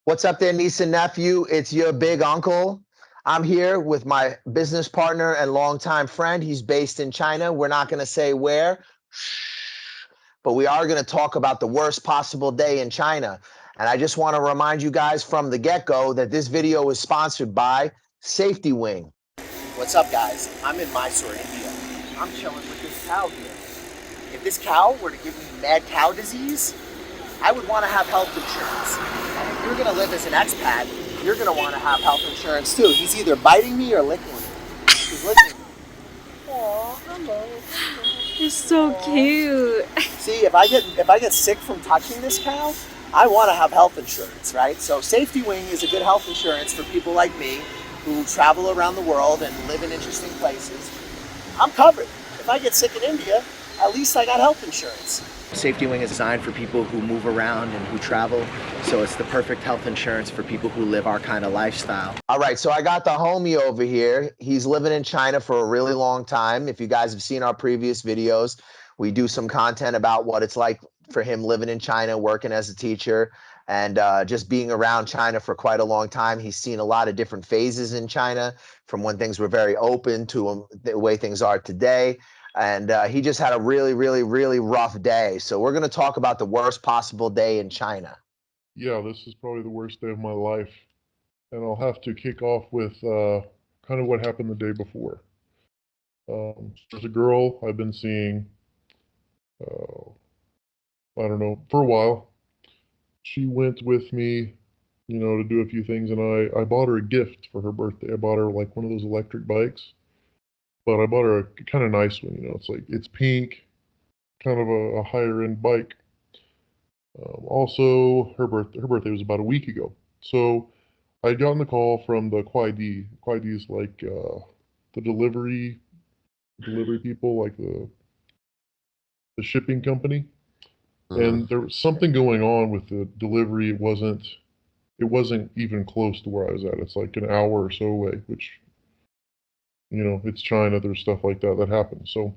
What's up there, niece and nephew? It's your big uncle. I'm here with my business partner and longtime friend. He's based in China. We're not going to say where, but we are going to talk about the worst possible day in China. And I just want to remind you guys from the get-go that this video is sponsored by Safetywing. What's up, guys? I'm in Mysore, India. I'm chilling with this cow here. If this cow were to give me mad cow disease, I would want to have health insurance. And if you're going to live as an expat, you're going to want to have health insurance too. He's either biting me or licking me. He's licking me. Aw, hello. You're so cute. See, if I get sick from touching this cow, I want to have health insurance, right? So Safetywing is a good health insurance for people like me who travel around the world and live in interesting places. I'm covered. If I get sick in India, at least I got health insurance. Safetywing is designed for people who move around and who travel, so it's the perfect health insurance for people who live our kind of lifestyle. All right, so I got the homie over here. He's living in China for a really long time. If you guys have seen our previous videos, we do some content about what it's like for him living in China, working as a teacher, and just being around China for quite a long time. He's seen a lot of different phases in China, from when things were very open to the way things are today. And he just had a really, really, really rough day. So we're going to talk about the worst possible day in China. Yeah, this is probably the worst day of my life. And I'll have to kick off with kind of what happened the day before. There's a girl I've been seeing, I don't know, for a while. She went with me, to do a few things, and I bought her a gift for her birthday. I bought her like one of those electric bikes, but I bought her a kind of nice one, it's pink, kind of a higher end bike. Also, her birthday was about a week ago. So I had gotten the call from the Kuaidi. Kuaidi is like the delivery people, like the shipping company. And there was something going on with the delivery. It wasn't even close to where I was at. It's like an hour or so away, which, it's China. There's stuff like that happens. So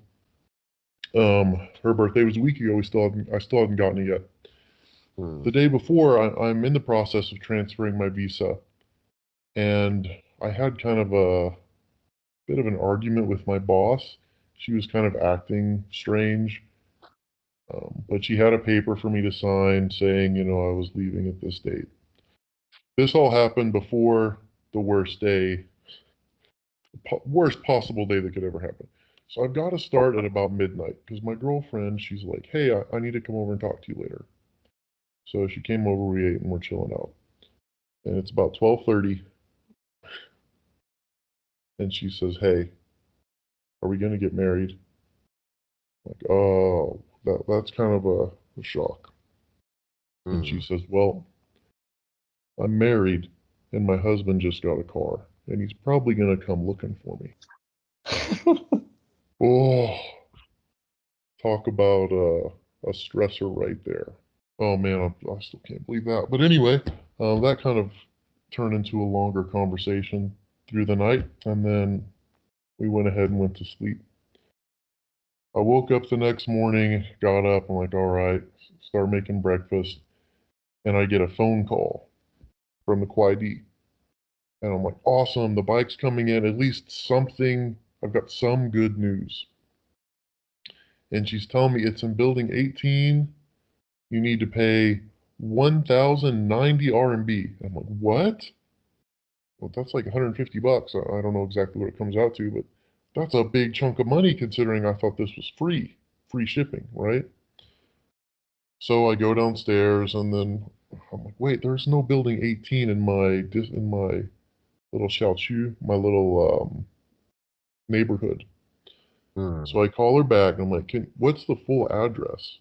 her birthday was a week ago. I still hadn't gotten it yet. The day before, I'm in the process of transferring my visa, and I had kind of a bit of an argument with my boss. She was kind of acting strange, but she had a paper for me to sign saying, I was leaving at this date. This all happened before the worst possible day that could ever happen. So I've got to start at about midnight, because my girlfriend, she's like, hey, I need to come over and talk to you later. So she came over, we ate, and we're chilling out. And it's about 12:30, and she says, hey, are we going to get married? I'm like, oh, that's kind of a shock. And she says, well, I'm married, and my husband just got a car, and he's probably going to come looking for me. Oh, talk about a stressor right there. Oh man, I still can't believe that. But anyway, that kind of turned into a longer conversation through the night, and then we went ahead and went to sleep. I woke up the next morning, got up, I'm like, all right, start making breakfast, and I get a phone call from the Kuaidi. And I'm like, awesome, the bike's coming in, at least something, I've got some good news. And she's telling me it's in building 18, you need to pay 1,090 RMB. I'm like, what? Well, that's like 150 bucks. I don't know exactly what it comes out to, but that's a big chunk of money considering I thought this was free shipping, right? So I go downstairs, and then I'm like, wait, there's no building 18 in my little xiaoqu, my little neighborhood. So I call her back, and I'm like, what's the full address?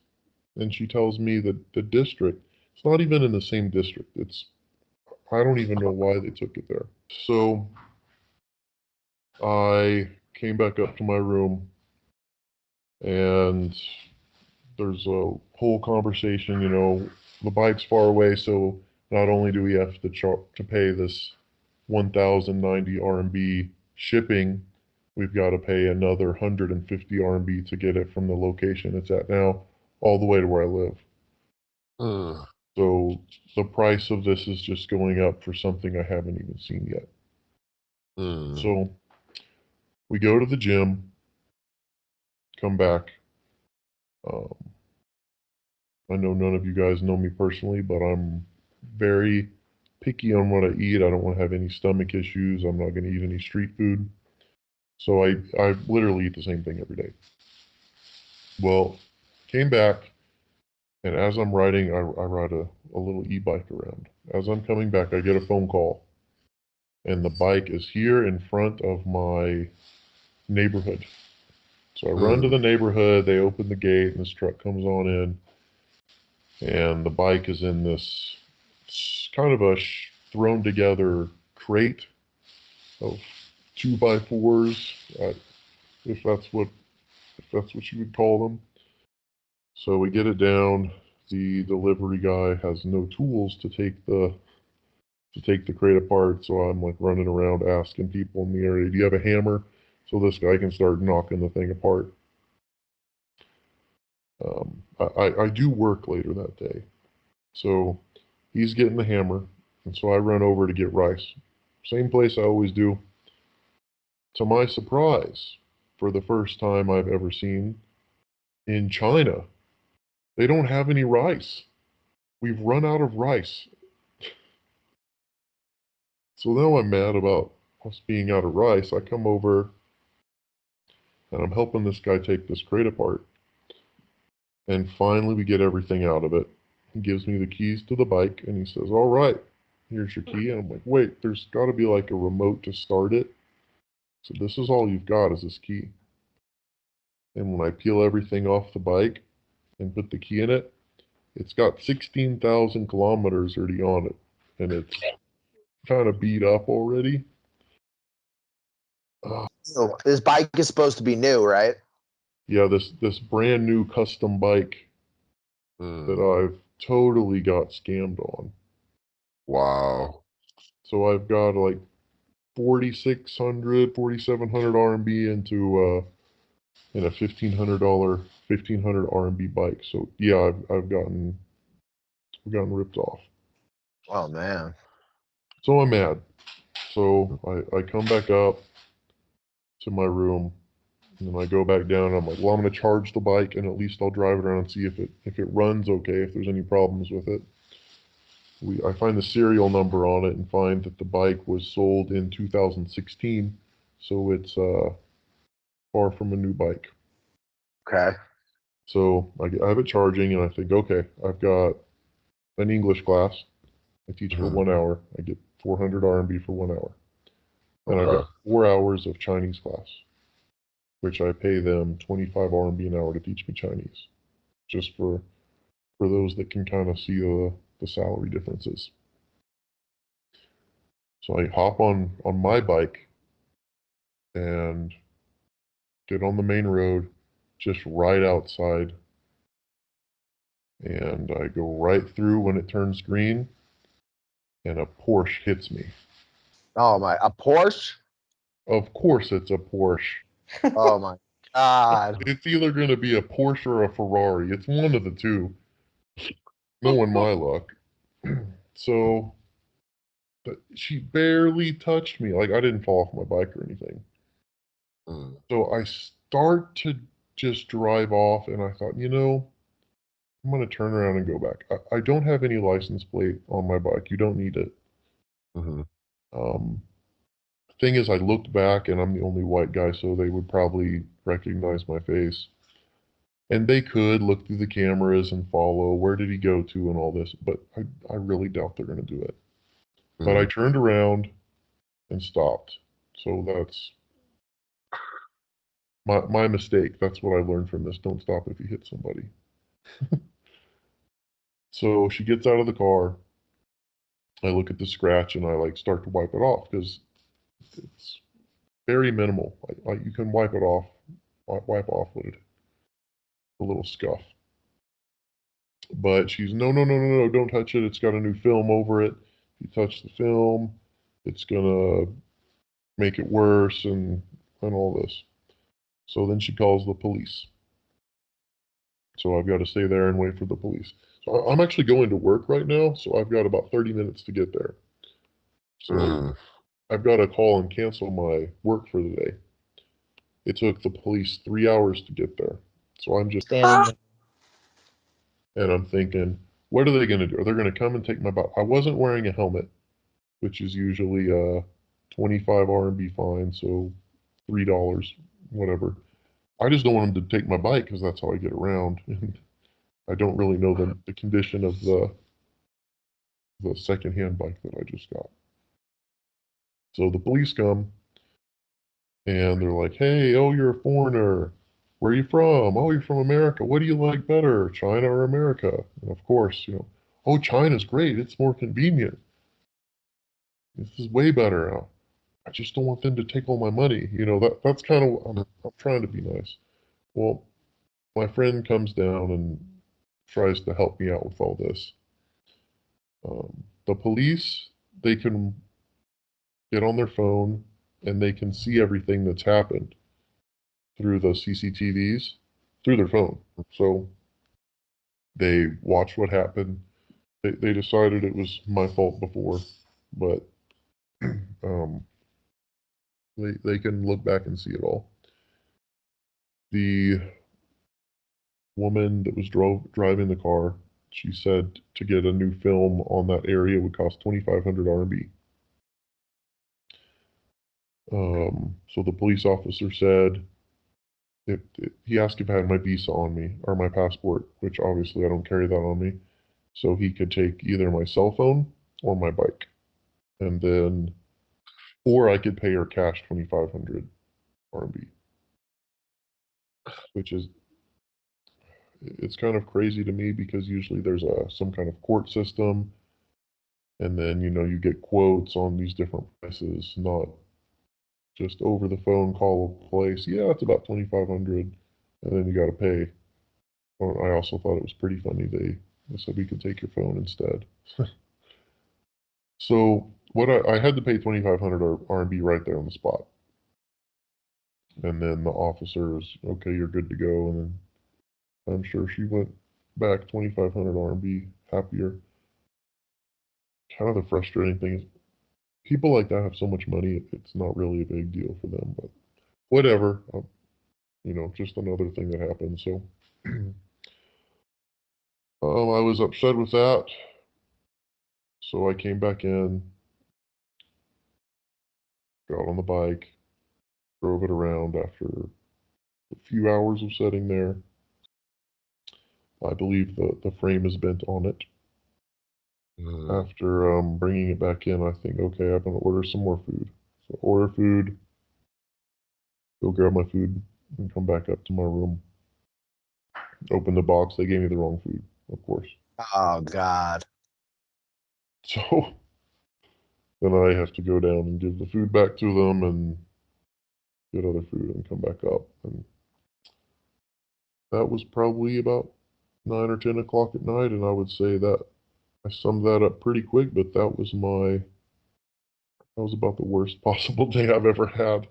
And she tells me that the district, it's not even in the same district. I don't even know why they took it there. So I came back up to my room, and there's a whole conversation, the bike's far away, so not only do we have to pay this 1,090 RMB shipping, we've got to pay another 150 RMB to get it from the location it's at now all the way to where I live. So So the price of this is just going up for something I haven't even seen yet. So we go to the gym, come back. Um, I know none of you guys know me personally, but I'm very picky on what I eat. I don't want to have any stomach issues. I'm not going to eat any street food. So I literally eat the same thing every day. Well, came back, and as I'm riding, I ride a little e-bike around. As I'm coming back, I get a phone call, and the bike is here in front of my neighborhood. So I run to the neighborhood, they open the gate, and this truck comes on in, and the bike is in this kind of a thrown together crate of 2x4s, if that's what you would call them. So we get it down. The delivery guy has no tools to take the crate apart, so I'm like running around asking people in the area, "Do you have a hammer?" So this guy can start knocking the thing apart. I do work later that day, so he's getting the hammer, and so I run over to get rice. Same place I always do. To my surprise, for the first time I've ever seen, in China, they don't have any rice. We've run out of rice. So now I'm mad about us being out of rice. I come over and I'm helping this guy take this crate apart. And finally we get everything out of it. He gives me the keys to the bike and he says, "All right, here's your key." And I'm like, "Wait, there's got to be like a remote to start it." So this is all you've got is this key. And when I peel everything off the bike and put the key in it, it's got 16,000 kilometers already on it. And it's kind of beat up already. So this bike is supposed to be new, right? Yeah, this brand new custom bike that I've totally got scammed on. Wow. So I've got like 4,600, 4,700 RMB into in a $1,500 RMB bike. So yeah, I've gotten ripped off. Oh man. So I'm mad. So I come back up to my room and then I go back down and I'm like, well, I'm gonna charge the bike and at least I'll drive it around and see if it runs okay, if there's any problems with it. I find the serial number on it and find that the bike was sold in 2016, so it's far from a new bike. Okay. So I have it charging and I think, okay, I've got an English class. I teach for 1 hour. I get 400 RMB for 1 hour. And I've got 4 hours of Chinese class, which I pay them 25 RMB an hour to teach me Chinese, just for those that can kind of see the salary differences. So I hop on my bike and get on the main road, just right outside, and I go right through when it turns green, and a Porsche hits me. Oh my, a Porsche? Of course it's a Porsche. Oh my God. It's either going to be a Porsche or a Ferrari. It's one of the two. Knowing my luck. So she barely touched me. Like I didn't fall off my bike or anything. So I start to just drive off, and I thought, I'm going to turn around and go back. I don't have any license plate on my bike. You don't need it. Um, thing is, I looked back, and I'm the only white guy, so they would probably recognize my face. And they could look through the cameras and follow where did he go to and all this, but I really doubt they're going to do it. But I turned around and stopped. So that's my mistake. That's what I learned from this. Don't stop if you hit somebody. So she gets out of the car. I look at the scratch and I like start to wipe it off because it's very minimal. You can wipe it off, wipe off with a little scuff. But she's no, don't touch it. It's got a new film over it. If you touch the film, it's gonna make it worse and all this. So then she calls the police. So I've got to stay there and wait for the police. So I'm actually going to work right now, so I've got about 30 minutes to get there. So Mm. I've got to call and cancel my work for the day. It took the police 3 hours to get there. So I'm just standing there and I'm thinking, what are they going to do? Are they going to come and take my bike? I wasn't wearing a helmet, which is usually a 25 RMB fine, so $3, whatever. I just don't want them to take my bike because that's how I get around. And I don't really know the condition of the secondhand bike that I just got. So the police come and they're like, "Hey, oh, you're a foreigner. Where are you from? Oh, you're from America. What do you like better, China or America?" And of course, oh, China's great. It's more convenient. This is way better. I just don't want them to take all my money. That's kind of I'm trying to be nice. Well, my friend comes down and tries to help me out with all this. The police, they can get on their phone and they can see everything that's happened through the CCTVs through their phone. So they watched what happened. They decided it was my fault before, but um, they can look back and see it all. The woman that was driving the car, she said to get a new film on that area would cost 2,500 RMB. So the police officer said, he asked if I had my visa on me or my passport, which obviously I don't carry that on me. So he could take either my cell phone or my bike. And then, or I could pay her cash 2,500 RMB, which is, it's kind of crazy to me because usually there's some kind of court system. And then, you get quotes on these different prices, not just over the phone call a place. Yeah, it's about 2,500 and then you got to pay. I also thought it was pretty funny. They said we could take your phone instead. So what I had to pay 2,500 RMB right there on the spot. And then the officer was, okay, you're good to go. And then I'm sure she went back 2,500 RMB happier. Kind of the frustrating thing is people like that have so much money, it's not really a big deal for them. But whatever, just another thing that happened. So I was upset with that. So I came back in, got on the bike, drove it around after a few hours of sitting there. I believe the frame is bent on it. Mm. After bringing it back in, I think, okay, I'm going to order some more food. So order food, go grab my food, and come back up to my room. Open the box. They gave me the wrong food, of course. Oh God. So then I have to go down and give the food back to them and get other food and come back up. And that was probably about 9 or 10 o'clock at night. And I would say that I summed that up pretty quick, but that was about the worst possible day I've ever had.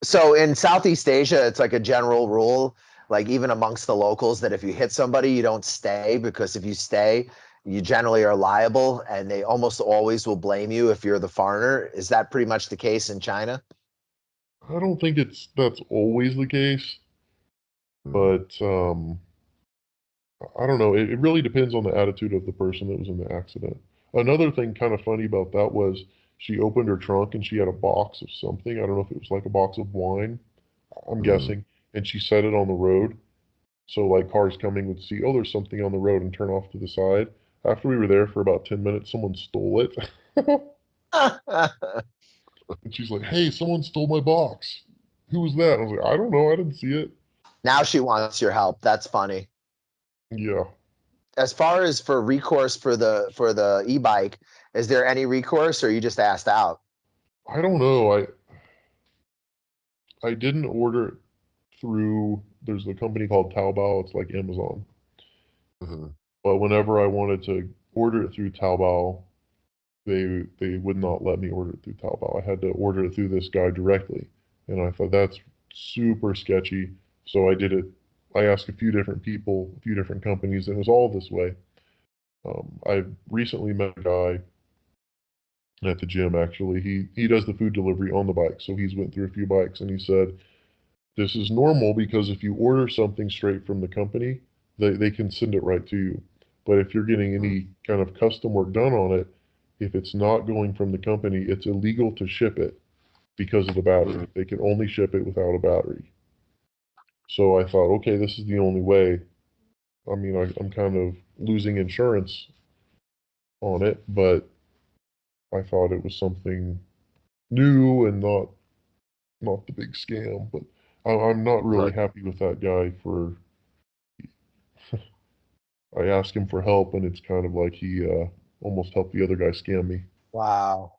So in Southeast Asia, it's like a general rule, like even amongst the locals, that if you hit somebody, you don't stay, because if you stay, you generally are liable, and they almost always will blame you if you're the foreigner. Is that pretty much the case in China? I don't think that's always the case, Mm. but I don't know. It really depends on the attitude of the person that was in the accident. Another thing kind of funny about that was she opened her trunk and she had a box of something. I don't know if it was like a box of wine, I'm Mm. guessing, and she set it on the road. So like cars coming would see, oh, there's something on the road and turn off to the side. After we were there for about 10 minutes, someone stole it. And she's like, hey, someone stole my box. Who was that? I was like, I don't know. I didn't see it. Now she wants your help. That's funny. Yeah. As far as for recourse for the e-bike, is there any recourse, or you just asked out? I don't know. I didn't order it through, there's a company called Taobao. It's like Amazon. Mhm. But whenever I wanted to order it through Taobao, they would not let me order it through Taobao. I had to order it through this guy directly. And I thought that's super sketchy. So I did it I asked a few different people, a few different companies, and it was all this way. I recently met a guy at the gym. Actually, he does the food delivery on the bike, so he's went through a few bikes, and he said this is normal because if you order something straight from the company, they can send it right to you. But if you're getting any kind of custom work done on it, if it's not going from the company, it's illegal to ship it because of the battery. They can only ship it without a battery. So I thought, okay, this is the only way. I mean, I'm kind of losing insurance on it, but I thought it was something new and not the big scam. But I'm not really Right. happy with that guy for. I asked him for help, and it's kind of like he almost helped the other guy scam me. Wow.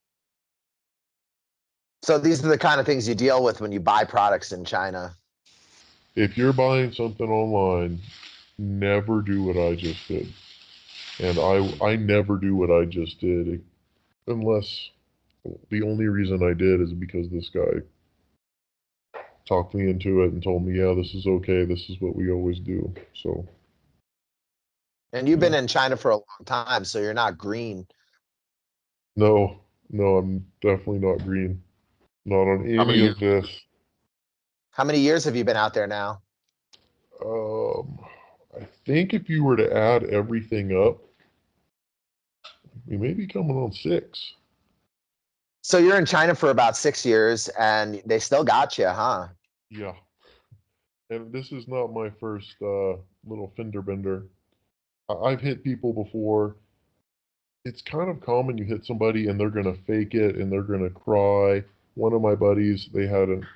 So these are the kind of things you deal with when you buy products in China. If you're buying something online, never do what I just did. And I never do what I just did unless the only reason I did is because this guy talked me into it and told me, yeah, this is okay. This is what we always do. So, And you've been yeah. in China for a long time, so you're not green. No, no, I'm definitely not green. Not on How many any years? of this. How many years have you been out there now? Um, I think if you were to add everything up, we may be coming on 6. So you're in China for about 6 years and they still got you, huh? Yeah. And this is not my first little fender bender. I've hit people before. It's kind of common you hit somebody and they're gonna fake it and they're gonna cry. One of my buddies, they had an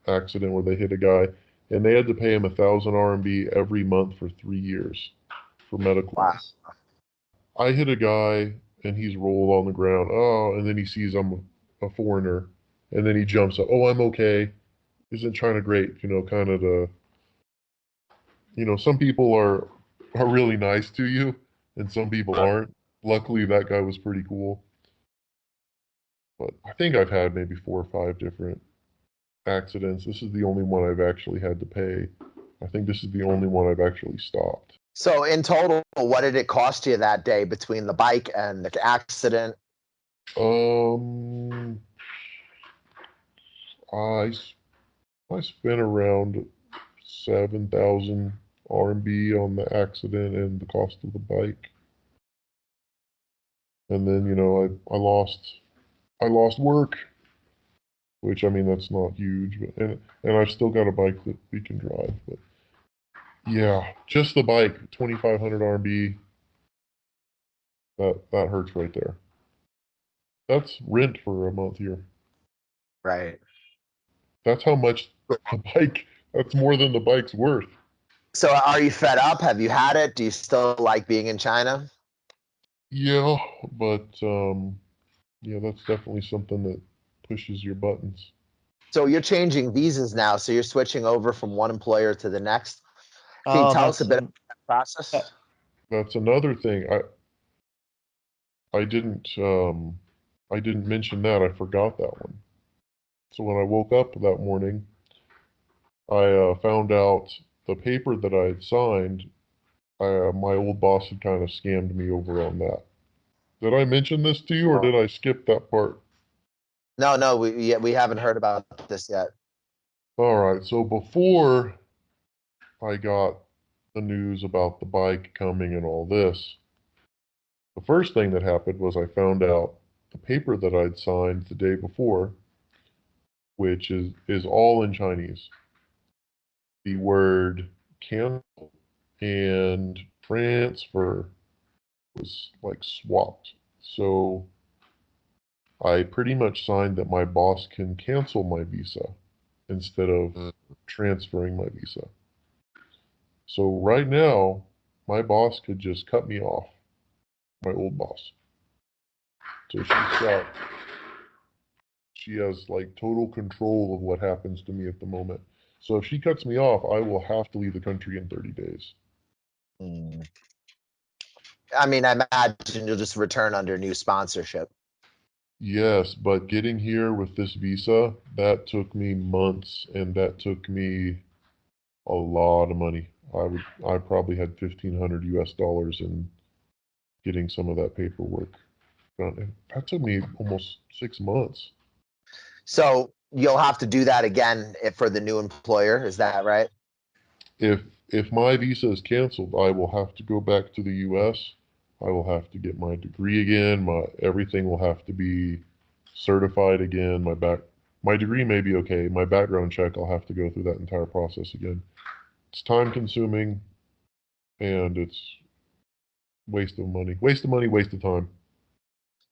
accident where they hit a guy and they had to pay him 1,000 RMB every month for 3 years for medical. Wow. I hit a guy and he's rolled on the ground. Oh, and then he sees I'm a foreigner, and then he jumps up. Oh, I'm okay. Isn't China great? You know, kind of the. You know, some people are really nice to you, and some people Right. aren't. Luckily, that guy was pretty cool. But I think I've had maybe 4 or 5 different accidents. This is the only one I've actually had to pay. I think this is the only one I've actually stopped. So in total, what did it cost you that day between the bike and the accident? Um, I I spent around 7,000 RMB on the accident and the cost of the bike. And then, you know, I lost work, which I mean that's not huge, but and I've still got a bike that we can drive. But yeah, just the bike, 2,500 RMB, that hurts right there. That's rent for a month here. Right. That's how much the bike. That's more than the bike's worth. So are you fed up? Have you had it? Do you still like being in China? Yeah, but yeah, that's definitely something that pushes your buttons. So you're changing visas now. So you're switching over from one employer to the next. Can you Oh, tell us a that's bit about that process? That's another thing. I didn't I didn't mention that. I forgot that one. So when I woke up that morning, I found out the paper that I had signed. My old boss had kind of scammed me over on that. Did I mention this to you, or did I skip that part? No, no, we haven't heard about this yet. All right. So before I got the news about the bike coming and all this, the first thing that happened was I found out the paper that I'd signed the day before, which is all in Chinese. The word cancel and transfer was like swapped. So I pretty much signed that my boss can cancel my visa instead of Mm. transferring my visa. So right now, my boss could just cut me off, my old boss. So she has like total control of what happens to me at the moment. So if she cuts me off, I will have to leave the country in 30 days. Hmm. I mean, I imagine you'll just return under new sponsorship. Yes, but getting here with this visa, that took me months and that took me a lot of money. I probably had $1,500 US in getting some of that paperwork done. And that took me almost 6 months. So you'll have to do that again for the new employer. Is that right? If my visa is canceled, I will have to go back to the US. I will have to get my degree again. My everything will have to be certified again. My degree may be okay. My background check, I'll have to go through that entire process again. It's time consuming and it's waste of money. Waste of money, waste of time.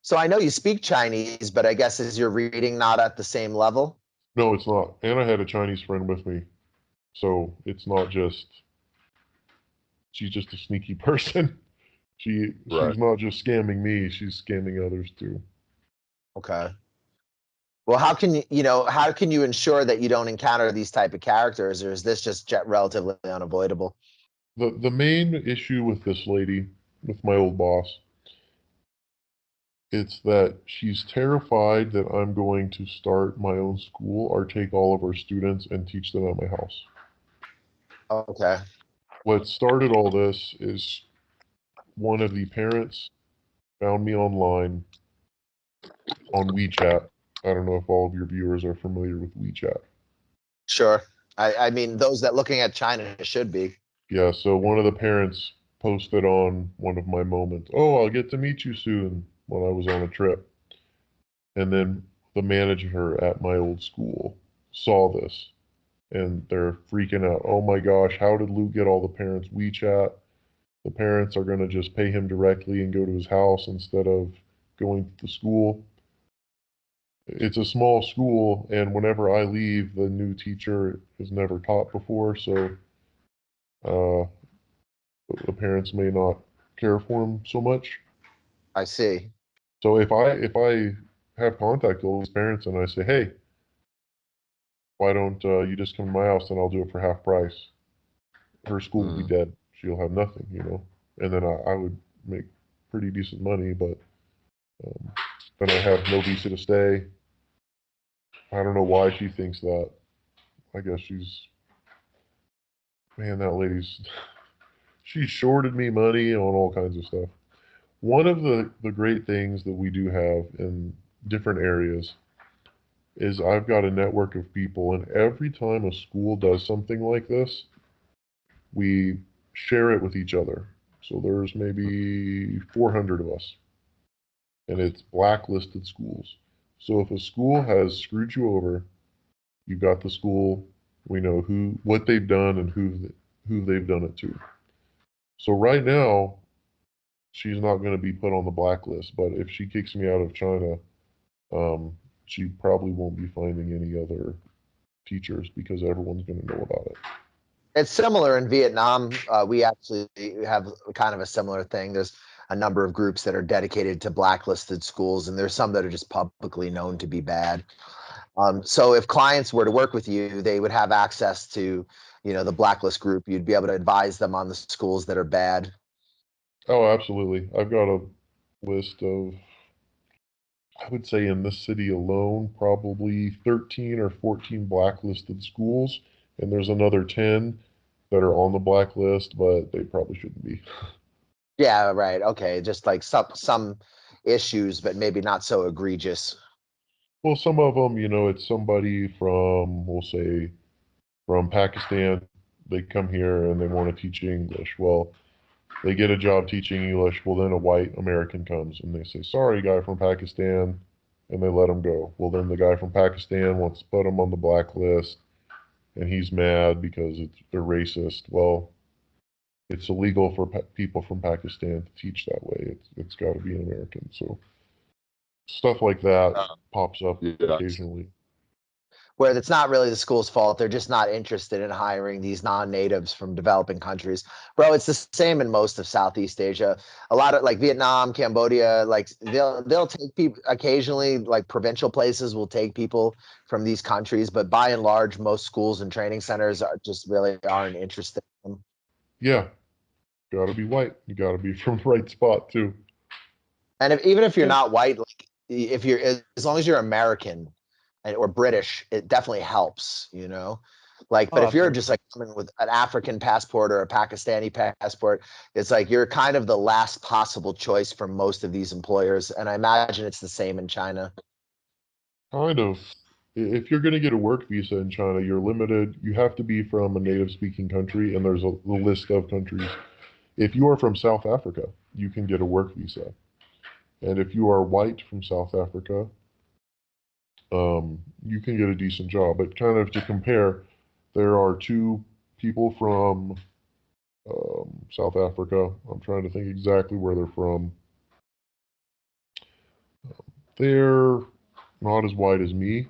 So I know you speak Chinese, but I guess is your reading not at the same level? No, it's not. And I had a Chinese friend with me. So it's not just she's just a sneaky person. She's Right. not just scamming me, she's scamming others too. Okay. Well, how can how can you ensure that you don't encounter these type of characters, or is this just relatively unavoidable? The main issue with this lady, with my old boss, it's that she's terrified that I'm going to start my own school or take all of our students and teach them at my house. Okay. What started all this is one of the parents found me online on WeChat. I don't know if all of your viewers are familiar with WeChat. Sure. I mean, those that looking at China should be. Yeah, so one of the parents posted on one of my moments, "Oh, I'll get to meet you soon," when I was on a trip. And then the manager at my old school saw this and they're freaking out. "Oh my gosh, how did Luke get all the parents' WeChat? The parents are going to just pay him directly and go to his house instead of going to the school." It's a small school, and whenever I leave, the new teacher has never taught before, so uh, the parents may not care for him so much. I see. So if I have contact with all these parents and I say, "Hey, why don't you just come to my house and I'll do it for half price?" Her school will be dead. She'll have nothing, And then I would make pretty decent money, but um, then I have no visa to stay. I don't know why she thinks that. I guess man, that lady's, she shorted me money on all kinds of stuff. One of the great things that we do have in different areas is I've got a network of people, and every time a school does something like this, we share it with each other. So there's maybe 400 of us, and it's blacklisted schools. So if a school has screwed you over, you've got the school, we know what they've done and who they've done it to. So right now, she's not going to be put on the blacklist, but if she kicks me out of China, she probably won't be finding any other teachers because everyone's going to know about it. It's similar in Vietnam. We actually have kind of a similar thing. There's a number of groups that are dedicated to blacklisted schools, and there's some that are just publicly known to be bad. So if clients were to work with you, they would have access to, the blacklist group. You'd be able to advise them on the schools that are bad. Oh, absolutely. I've got a list of, I would say in this city alone, probably 13 or 14 blacklisted schools, and there's another 10 that are on the blacklist, but they probably shouldn't be. Yeah, right. Okay, just like some issues, but maybe not so egregious. Well, some of them, it's somebody from, we'll say, from Pakistan. They come here and they want to teach English. Well, they get a job teaching English. Well, then a white American comes and they say, "Sorry, guy from Pakistan," and they let him go. Well, then the guy from Pakistan wants to put him on the blacklist, and he's mad because they're racist. Well, it's illegal for people from Pakistan to teach that way. It's got to be an American. So stuff like that pops up occasionally. Where it's not really the school's fault. They're just not interested in hiring these non-natives from developing countries. Bro, it's the same in most of Southeast Asia. A lot of like Vietnam, Cambodia, like they'll take people occasionally, like provincial places will take people from these countries, but by and large, most schools and training centers are just really aren't interested in them. Yeah, got to be white. You got to be from the right spot too. And even if you're not white, like if you're as long as you're American or British, it definitely helps, Like, but Oh, if you're absolutely. just like coming with an African passport or a Pakistani passport, it's like you're kind of the last possible choice for most of these employers. And I imagine it's the same in China. Kind of. If you're going to get a work visa in China, you're limited. You have to be from a native speaking country, and there's a list of countries. If you are from South Africa, you can get a work visa. And if you are white from South Africa, you can get a decent job. But kind of to compare, there are two people from South Africa. I'm trying to think exactly where they're from. They're not as white as me.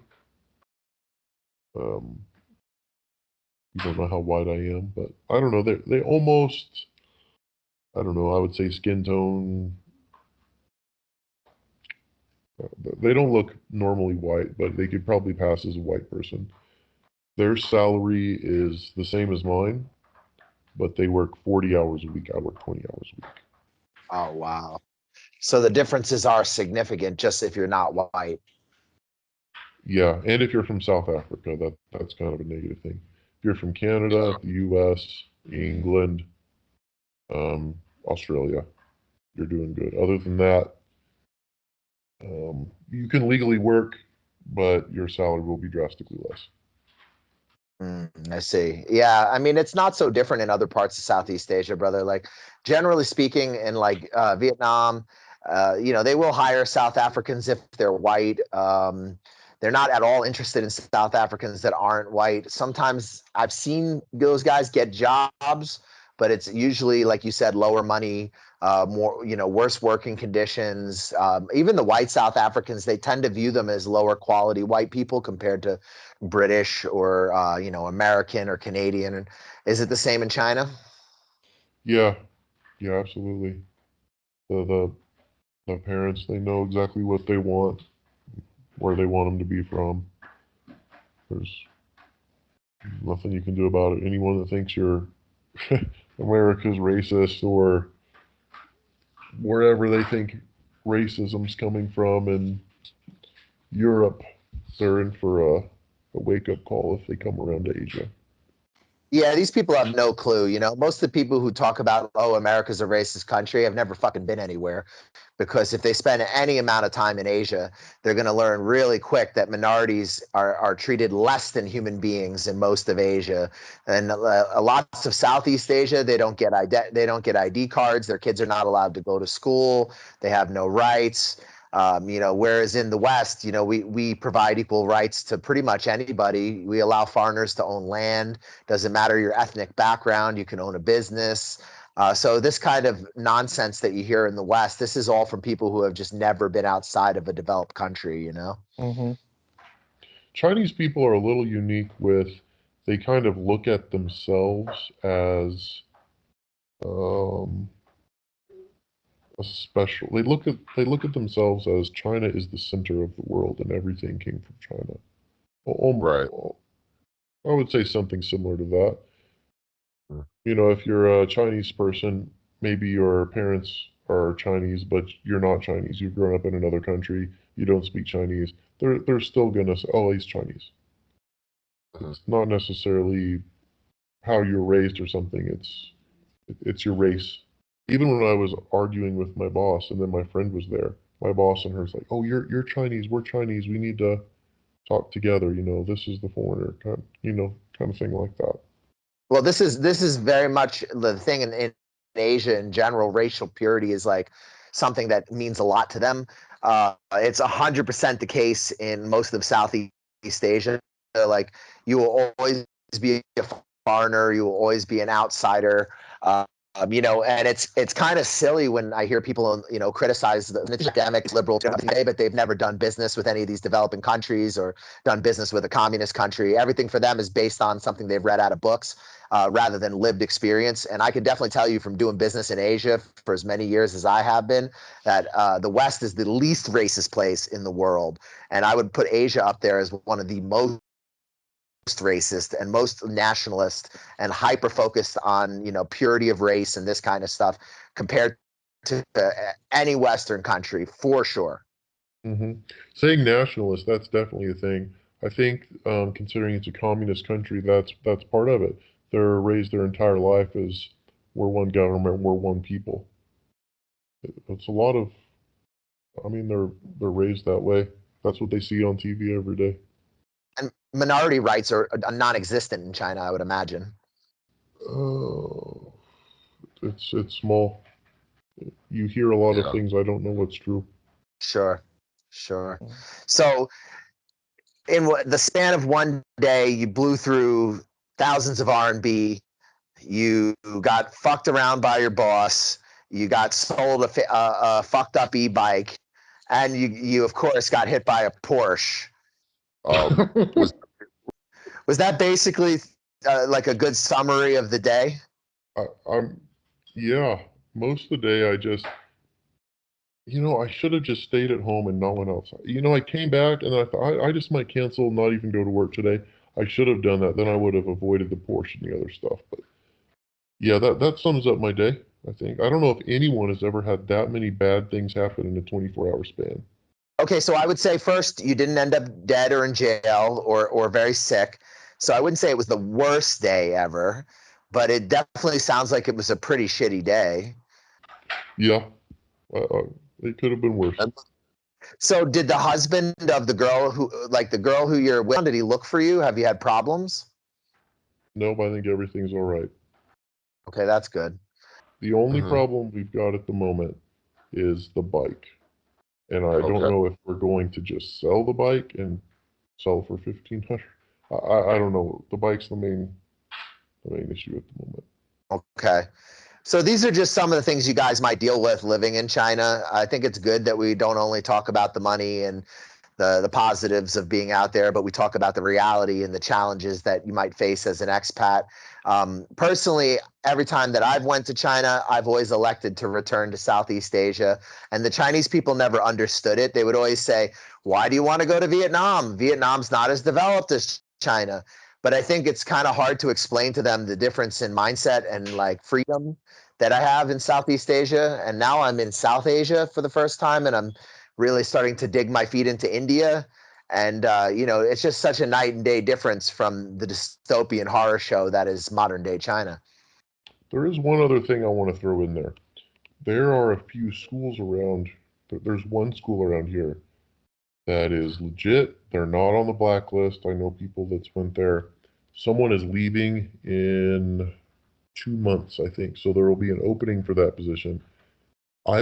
Um, you don't know how white I am, but I don't know. They almost, I don't know. I would say skin tone. They don't look normally white, but they could probably pass as a white person. Their salary is the same as mine, but they work 40 hours a week. I work 20 hours a week. Oh, wow. So the differences are significant just if you're not white. Yeah, and if you're from South Africa, that's kind of a negative thing. If you're from Canada, the U.S., England, Australia, you're doing good. Other than that, you can legally work, but your salary will be drastically less. I see. Yeah, I mean, it's not so different in other parts of Southeast Asia, brother. Like, generally speaking, in like Vietnam, they will hire South Africans if they're white. They're not at all interested in South Africans that aren't white. Sometimes I've seen those guys get jobs, but it's usually, like you said, lower money, more, worse working conditions. Even the white South Africans, they tend to view them as lower quality white people compared to British or American or Canadian. Is it the same in China? Yeah, yeah, absolutely. The parents, they know exactly what they want, where they want them to be from. There's nothing you can do about it. Anyone that thinks you're America's racist or wherever they think racism's coming from in Europe, they're in for a wake-up call if they come around to Asia. Yeah, these people have no clue. Most of the people who talk about, oh, America's a racist country have never fucking been anywhere. Because if they spend any amount of time in Asia, they're going to learn really quick that minorities are treated less than human beings in most of Asia, and lots of Southeast Asia, they don't get ID cards. Their kids are not allowed to go to school. They have no rights. Whereas in the West, we provide equal rights to pretty much anybody. We allow foreigners to own land. Doesn't matter your ethnic background, you can own a business. So this kind of nonsense that you hear in the West, this is all from people who have just never been outside of a developed country, Mm-hmm. Chinese people are a little unique with, they kind of look at themselves as um, a special. They look at themselves as China is the center of the world and everything came from China. Right. I would say something similar to that. Mm. If you're a Chinese person, maybe your parents are Chinese, but you're not Chinese. You've grown up in another country. You don't speak Chinese. They're still gonna say, "Oh, he's Chinese." Mhm. It's not necessarily how you're raised or something. It's your race. Even when I was arguing with my boss, and then my friend was there, my boss and her's like, "Oh, you're Chinese. We're Chinese. We need to talk together. This is the foreigner kind of thing like that." Well, this is very much the thing in Asia in general. Racial purity is like something that means a lot to them. It's 100% the case in most of Southeast Asia. Like, you will always be a foreigner, you will always be an outsider. And it's kind of silly when I hear people criticize the academic liberal today, but they've never done business with any of these developing countries or done business with a communist country. Everything for them is based on something they've read out of books. Rather than lived experience. And I can definitely tell you from doing business in Asia for as many years as I have been, that the West is the least racist place in the world. And I would put Asia up there as one of the most racist and most nationalist and hyper focused on purity of race and this kind of stuff compared to any Western country, for sure. Hmm. Saying nationalist, that's definitely a thing. I think, considering it's a communist country, that's part of it. They're raised their entire life as we're one government, we're one people. It's a lot of, I mean, they're raised that way. That's what they see on TV every day. And minority rights are non-existent in China, I would imagine. It's small. You hear a lot of things. I don't know what's true. Sure, sure. So in the span of one day, you blew through thousands of R&B. You got fucked around by your boss. You got sold a fucked up e-bike, and you of course got hit by a Porsche. Was that basically like a good summary of the day? Yeah, most of the day I just, I should have just stayed at home and not went outside. I came back and I thought I just might cancel, not even go to work today. I should have done that. Then I would have avoided the Porsche and the other stuff. But yeah, that sums up my day, I think. I don't know if anyone has ever had that many bad things happen in a 24-hour span. Okay, so I would say first, you didn't end up dead or in jail or very sick. So I wouldn't say it was the worst day ever, but it definitely sounds like it was a pretty shitty day. Yeah, it could have been worse. So did the husband of the girl who you're with, did he look for you? Have you had problems? Nope, I think everything's all right. Okay, that's good. The only problem we've got at the moment is the bike. And I don't know if we're going to just sell the bike and sell for $1,500. I don't know. The bike's the main issue at the moment. Okay. So these are just some of the things you guys might deal with living in China. I think it's good that we don't only talk about the money and the positives of being out there, but we talk about the reality and the challenges that you might face as an expat. Personally, every time that I've went to China, I've always elected to return to Southeast Asia, and the Chinese people never understood it. They would always say, "Why do you want to go to Vietnam? Vietnam's not as developed as China." But I think it's kind of hard to explain to them the difference in mindset and like freedom that I have in Southeast Asia. And now I'm in South Asia for the first time, and I'm really starting to dig my feet into India. And, it's just such a night and day difference from the dystopian horror show that is modern day China. There is one other thing I want to throw in there. There are a few schools around. There's one school around here that is legit. They're not on the blacklist. I know people that's went there. Someone is leaving in 2 months, I think. So there will be an opening for that position. I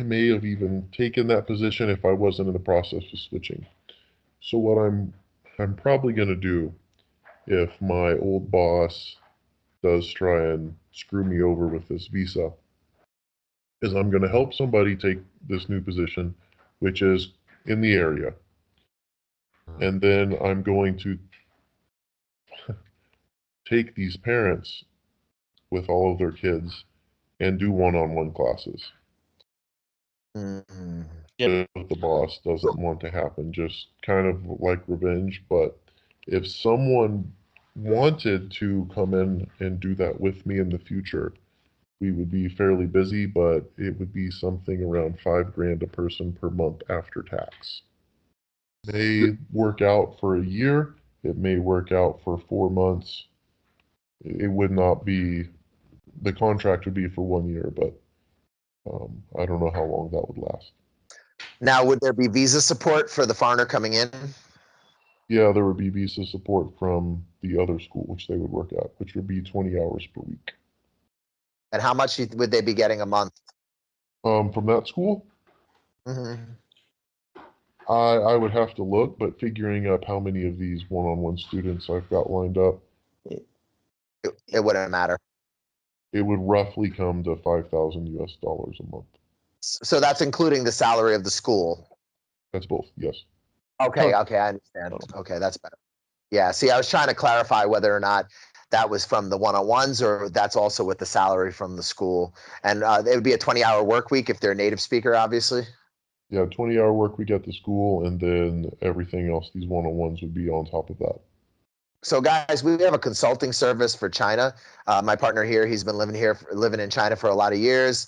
may have even taken that position if I wasn't in the process of switching. So what I'm probably going to do, if my old boss does try and screw me over with this visa, is I'm going to help somebody take this new position, which is in the area. And then I'm going to take these parents with all of their kids and do one-on-one classes. Mm-hmm. If the boss doesn't want to happen, just kind of like revenge. But if someone wanted to come in and do that with me in the future, we would be fairly busy, but it would be something around $5,000 a person per month after tax. It may work out for a year. It may work out for 4 months. It would not be, the contract would be for 1 year, but I don't know how long that would last. Now, would there be visa support for the foreigner coming in? Yeah, there would be visa support from the other school, which they would work at, which would be 20 hours per week. And how much would they be getting a month? From that school? Mm-hmm. I would have to look, but figuring up how many of these one-on-one students I've got lined up, It wouldn't matter. it would roughly come to $5,000 US a month. So that's including the salary of the school. That's both, yes. Okay, I understand. Okay, that's better. Yeah, see, I was trying to clarify whether or not that was from the one-on-ones or that's also with the salary from the school. And it would be a 20-hour work week if they're a native speaker, obviously. Yeah, 20-hour work week at the school, and then everything else, these one-on-ones would be on top of that. So guys, we have a consulting service for China. My partner here, he's been living in China for a lot of years.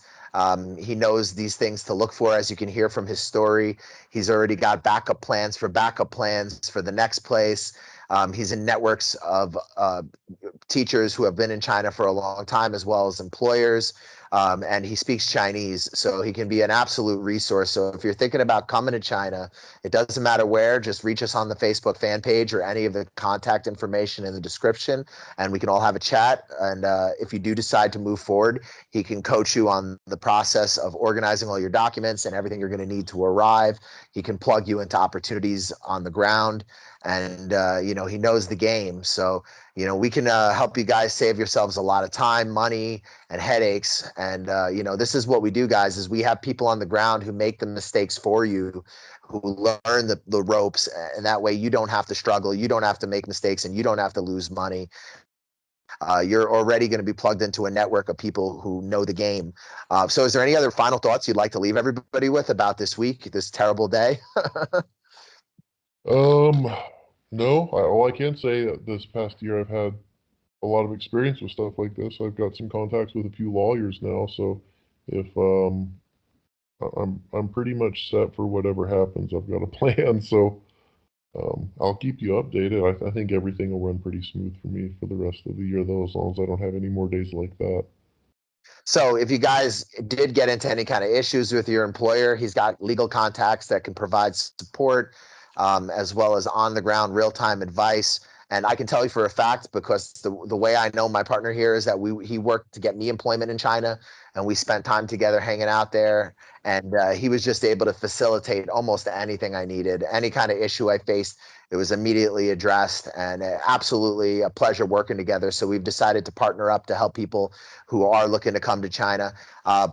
He knows these things to look for, as you can hear from his story. He's already got backup plans for the next place. He's in networks of teachers who have been in China for a long time, as well as employers. And he speaks Chinese, so he can be an absolute resource. So if you're thinking about coming to China, it doesn't matter where, just reach us on the Facebook fan page or any of the contact information in the description, and we can all have a chat. And if you do decide to move forward, he can coach you on the process of organizing all your documents and everything you're going to need to arrive. He can plug you into opportunities on the ground, and he knows the game. So we can help you guys save yourselves a lot of time, money, and headaches. And this is what we do, guys, is we have people on the ground who make the mistakes for you, who learn the ropes, and that way you don't have to struggle, you don't have to make mistakes, and you don't have to lose money. You're already going to be plugged into a network of people who know the game. So is there any other final thoughts you'd like to leave everybody with about this week, this terrible day? No, all I can say that this past year I've had a lot of experience with stuff like this. I've got some contacts with a few lawyers now, so if I'm pretty much set for whatever happens. I've got a plan, so I'll keep you updated. I think everything will run pretty smooth for me for the rest of the year, though, as long as I don't have any more days like that. So if you guys did get into any kind of issues with your employer, he's got legal contacts that can provide support, as well as on the ground real time advice. And I can tell you for a fact, because the way I know my partner here is that he worked to get me employment in China, and we spent time together hanging out there. And he was just able to facilitate almost anything I needed, any kind of issue I faced. It was immediately addressed, and absolutely a pleasure working together. So we've decided to partner up to help people who are looking to come to China.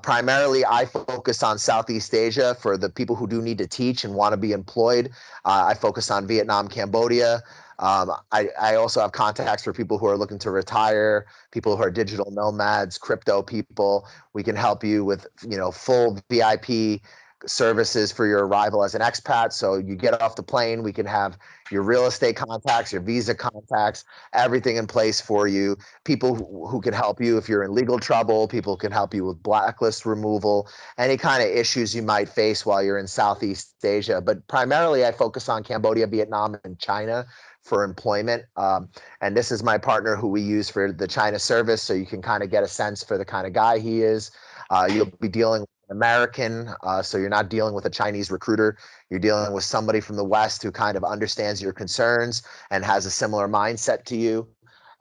Primarily, I focus on Southeast Asia for the people who do need to teach and want to be employed. I focus on Vietnam, Cambodia. I also have contacts for people who are looking to retire, people who are digital nomads, crypto people. We can help you with full VIP services for your arrival as an expat. So you get off the plane, we can have your real estate contacts, your visa contacts, everything in place for you. People who can help you if you're in legal trouble, people can help you with blacklist removal, any kind of issues you might face while you're in Southeast Asia. But primarily, I focus on Cambodia, Vietnam, and China for employment. And this is my partner who we use for the China service, so you can kind of get a sense for the kind of guy he is. You'll be dealing with an American, so you're not dealing with a Chinese recruiter. You're dealing with somebody from the West who kind of understands your concerns and has a similar mindset to you.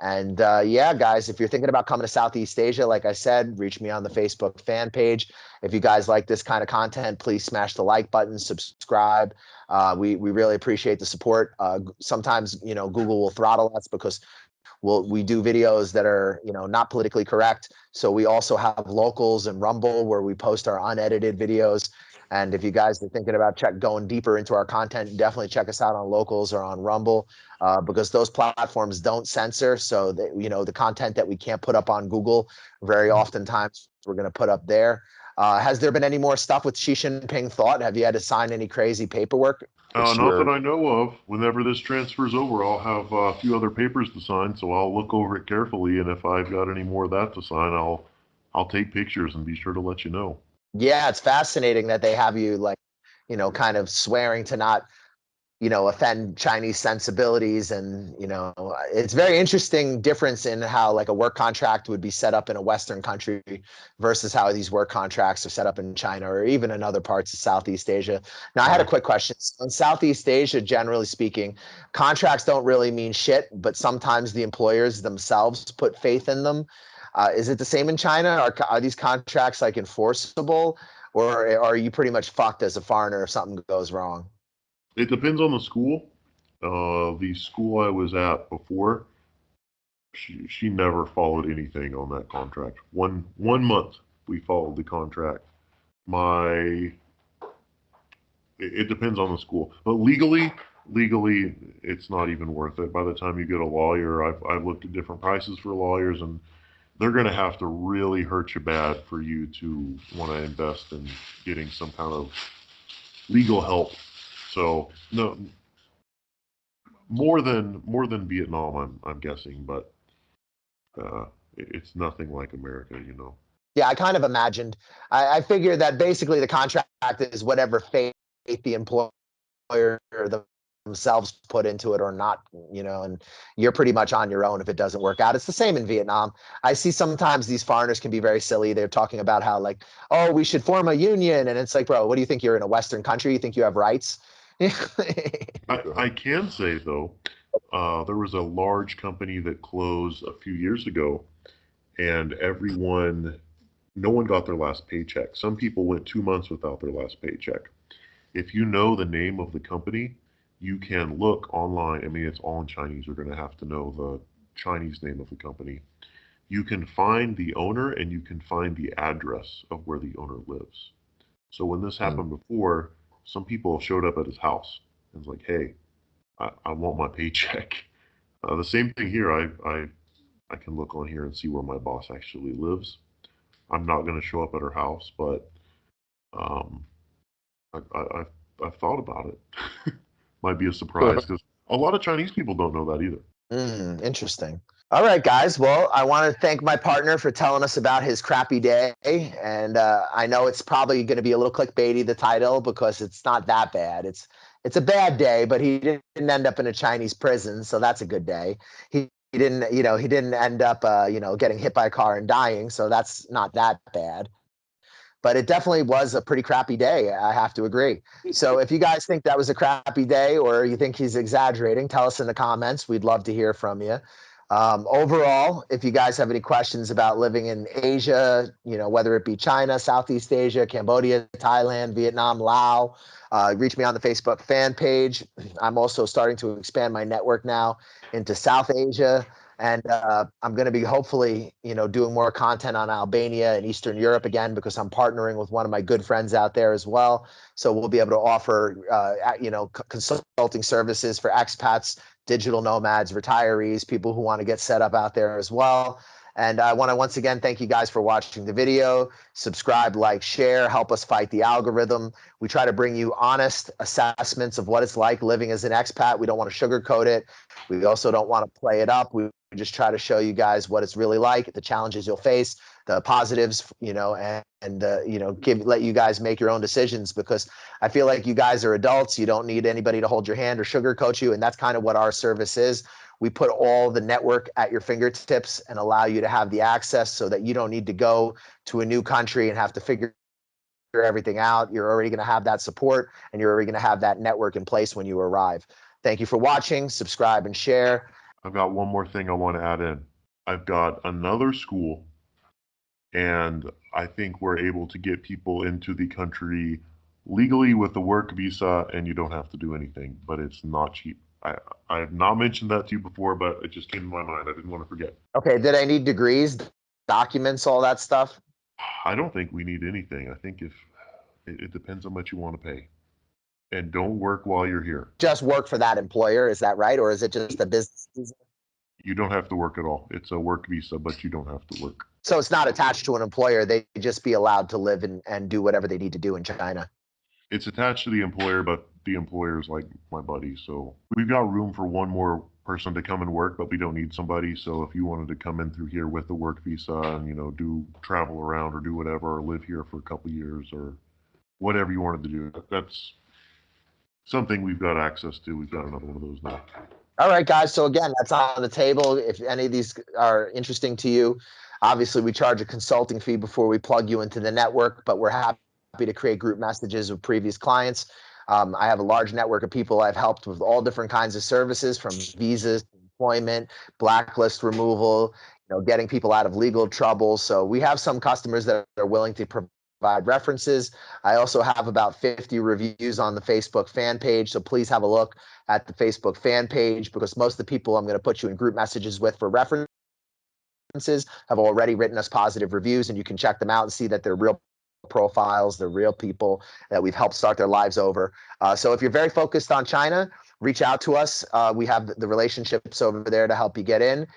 And yeah, guys, if you're thinking about coming to Southeast Asia, like I said, reach me on the Facebook fan page. If you guys like this kind of content, please smash the like button, subscribe. We really appreciate the support. Sometimes, Google will throttle us because we do videos that are not politically correct. So we also have Locals and Rumble where we post our unedited videos. And if you guys are thinking about going deeper into our content, definitely check us out on Locals or on Rumble, because those platforms don't censor. So that, the content that we can't put up on Google, very oftentimes we're going to put up there. Has there been any more stuff with Xi Jinping thought? Have you had to sign any crazy paperwork? Not that I know of. Whenever this transfers over, I'll have a few other papers to sign, so I'll look over it carefully. And if I've got any more of that to sign, I'll take pictures and be sure to let you know. Yeah, it's fascinating that they have you kind of swearing to not offend Chinese sensibilities. And, it's very interesting difference in how like a work contract would be set up in a Western country versus how these work contracts are set up in China or even in other parts of Southeast Asia. Now, I had a quick question. So in Southeast Asia, generally speaking, contracts don't really mean shit, but sometimes the employers themselves put faith in them. Is it the same in China? Are these contracts like enforceable, or are you pretty much fucked as a foreigner if something goes wrong? It depends on the school. The school I was at before, she never followed anything on that contract. One month we followed the contract. It depends on the school, but legally, it's not even worth it. By the time you get a lawyer, I've looked at different prices for lawyers, and they're going to have to really hurt you bad for you to want to invest in getting some kind of legal help. So no, more than Vietnam, I'm guessing, but it's nothing like America. Yeah, I kind of imagined. I figured that basically the contract is whatever faith the employer themselves put into it or not, and you're pretty much on your own if it doesn't work out. It's the same in Vietnam. I see sometimes these foreigners can be very silly. They're talking about how like, oh, we should form a union. And it's like, bro, what do you think? You're in a Western country? You think you have rights? I can say though, there was a large company that closed a few years ago, and no one got their last paycheck. Some people went 2 months without their last paycheck. If you know the name of the company, you can look online. I mean, it's all in Chinese. You're going to have to know the Chinese name of the company. You can find the owner and you can find the address of where the owner lives. So when this happened before, some people showed up at his house and was like, "Hey, I want my paycheck." The same thing here. I can look on here and see where my boss actually lives. I'm not going to show up at her house, but um, I've thought about it. Might be a surprise because a lot of Chinese people don't know that either. Interesting. All right, guys. Well, I want to thank my partner for telling us about his crappy day. And I know it's probably going to be a little clickbaity, the title, because it's not that bad. It's a bad day, but he didn't end up in a Chinese prison, so that's a good day. He didn't, he didn't end up, getting hit by a car and dying, so that's not that bad. But it definitely was a pretty crappy day. I have to agree. So if you guys think that was a crappy day or you think he's exaggerating, tell us in the comments. We'd love to hear from you. Overall, if you guys have any questions about living in Asia, whether it be China, Southeast Asia, Cambodia, Thailand, Vietnam, Laos, reach me on the Facebook fan page. I'm also starting to expand my network now into South Asia. And I'm going to be hopefully, doing more content on Albania and Eastern Europe again, because I'm partnering with one of my good friends out there as well. So we'll be able to offer, consulting services for expats, digital nomads, retirees, people who want to get set up out there as well. And I want to once again thank you guys for watching the video. Subscribe, like, share, help us fight the algorithm. We try to bring you honest assessments of what it's like living as an expat. We don't want to sugarcoat it. We also don't want to play it up. We just try to show you guys what it's really like, the challenges you'll face, the positives, and let you guys make your own decisions, because I feel like you guys are adults. You don't need anybody to hold your hand or sugarcoat you. And that's kind of what our service is. We put all the network at your fingertips and allow you to have the access so that you don't need to go to a new country and have to figure everything out. You're already going to have that support and you're already going to have that network in place when you arrive. Thank you for watching. Subscribe and share. I've got one more thing I want to add in. I've got another school, and I think we're able to get people into the country legally with a work visa, and you don't have to do anything, but it's not cheap. I have not mentioned that to you before, but it just came to my mind. I didn't want to forget. Okay, did I need degrees, documents, all that stuff? I don't think we need anything. I think if it depends on how much you want to pay. And don't work while you're here. Just work for that employer, is that right? Or is it just a business visa? You don't have to work at all. It's a work visa, but you don't have to work. So it's not attached to an employer. They just be allowed to live and do whatever they need to do in China. It's attached to the employer, but the employer is like my buddy. So we've got room for one more person to come and work, but we don't need somebody. So if you wanted to come in through here with a work visa and, do travel around or do whatever, or live here for a couple of years or whatever you wanted to do, that's something we've got access to. We've got another one of those now. All right, guys. So again, that's on the table. If any of these are interesting to you, obviously we charge a consulting fee before we plug you into the network, but we're happy to create group messages with previous clients. I have a large network of people I've helped with all different kinds of services, from visas, employment, blacklist removal, getting people out of legal trouble. So we have some customers that are willing to provide references. I also have about 50 reviews on the Facebook fan page. So please have a look at the Facebook fan page, because most of the people I'm going to put you in group messages with for references have already written us positive reviews, and you can check them out and see that they're real profiles, they're real people that we've helped start their lives over. So if you're very focused on China, reach out to us. We have the relationships over there to help you get in.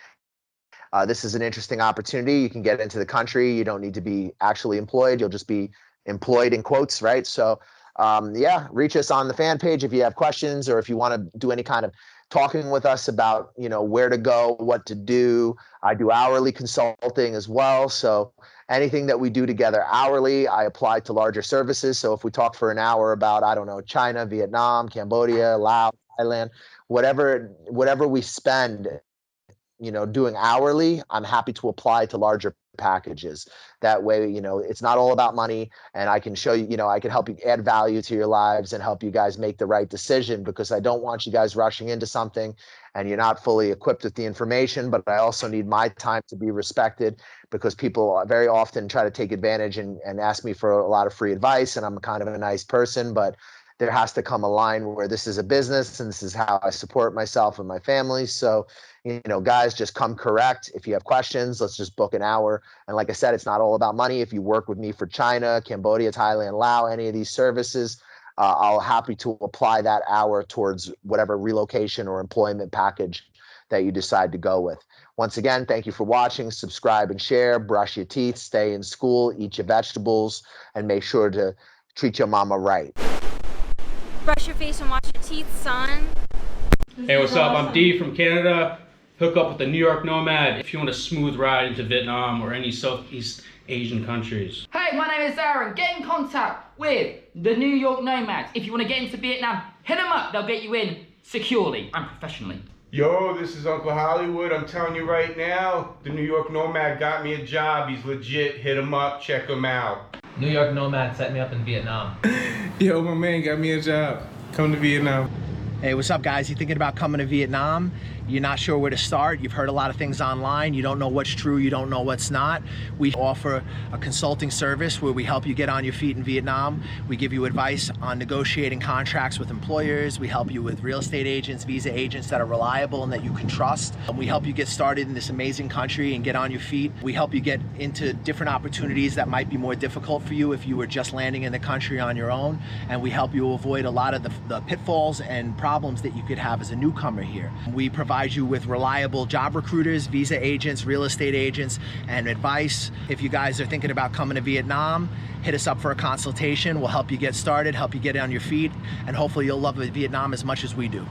This is an interesting opportunity. You can get into the country. You don't need to be actually employed. You'll just be employed in quotes, right? So yeah, reach us on the fan page if you have questions, or if you want to do any kind of talking with us about, where to go, what to do. I do hourly consulting as well. So anything that we do together hourly, I apply to larger services. So if we talk for an hour about, I don't know, China, Vietnam, Cambodia, Laos, Thailand, whatever we spend, doing hourly, I'm happy to apply to larger packages. That way, it's not all about money, and I can show you, I can help you add value to your lives and help you guys make the right decision, because I don't want you guys rushing into something and you're not fully equipped with the information. But I also need my time to be respected, because people very often try to take advantage and ask me for a lot of free advice, and I'm kind of a nice person, but there has to come a line where this is a business and this is how I support myself and my family. So, guys, just come correct. If you have questions, let's just book an hour. And like I said, it's not all about money. If you work with me for China, Cambodia, Thailand, Laos, any of these services, I'll happy to apply that hour towards whatever relocation or employment package that you decide to go with. Once again, thank you for watching. Subscribe and share. Brush your teeth. Stay in school. Eat your vegetables. And make sure to treat your mama right. Brush your face and wash your teeth, son. Hey, what's up? I'm D from Canada. Hook up with the New York Nomad if you want a smooth ride into Vietnam or any Southeast Asian countries. Hey, my name is Aaron. Get in contact with the New York Nomads. If you want to get into Vietnam, hit them up. They'll get you in securely and professionally. Yo, this is Uncle Hollywood. I'm telling you right now, the New York Nomad got me a job. He's legit. Hit him up. Check him out. New York Nomad set me up in Vietnam. Yo, my man got me a job. Come to Vietnam. Hey, what's up, guys? You thinking about coming to Vietnam? You're not sure where to start. You've heard a lot of things online. You don't know what's true. You don't know what's not. We offer a consulting service where we help you get on your feet in Vietnam. We give you advice on negotiating contracts with employers. We help you with real estate agents, visa agents that are reliable and that you can trust. And we help you get started in this amazing country and get on your feet. We help you get into different opportunities that might be more difficult for you if you were just landing in the country on your own. And we help you avoid a lot of the pitfalls and problems that you could have as a newcomer here. We provide you with reliable job recruiters, visa agents, real estate agents, and advice. If you guys are thinking about coming to Vietnam, hit us up for a consultation. We'll help you get started, help you get on your feet, and hopefully you'll love Vietnam as much as we do.